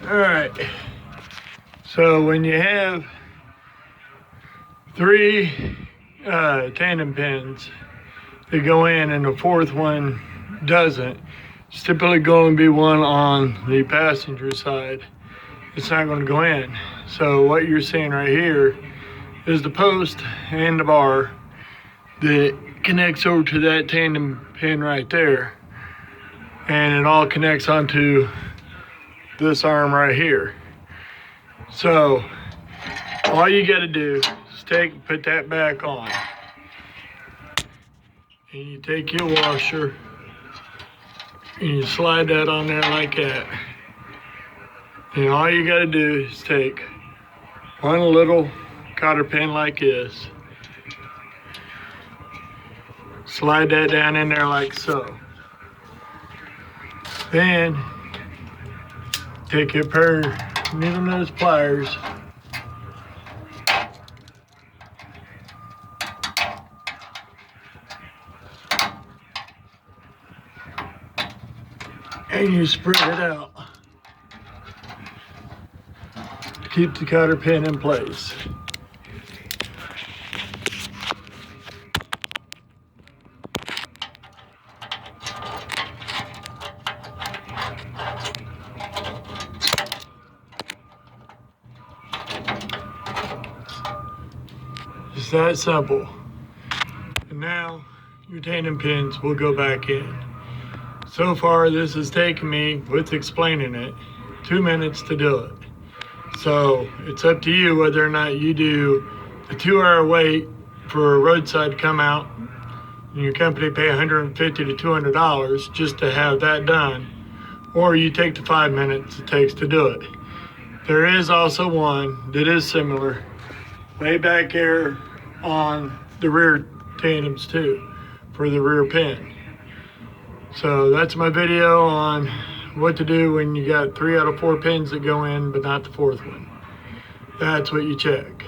Alright, so when you have three tandem pins that go in and the fourth one doesn't, it's typically going to be one on the passenger side. It's not going to go in. So what you're seeing right here is the post and the bar that connects over to that tandem pin right there, and it all connects onto this arm right here. So all you got to do is put that back on, and you take your washer and you slide that on there like that. And all you got to do is take one little cotter pin like this, slide that down in there like so. Then take a pair of needle nose pliers and you spread it out to keep the cotter pin in place. It's that simple. And now your tandem pins will go back in. So far this has taken me, with explaining it, 2 minutes to do it. So it's up to you whether or not you do a 2-hour wait for a roadside to come out and your company pay $150 to $200 just to have that done, or you take the 5 minutes it takes to do it. There is also one that is similar way back here on the rear tandems too, for the rear pin. So that's my video on what to do when you got 3 out of 4 pins that go in but not the fourth one. That's what you check.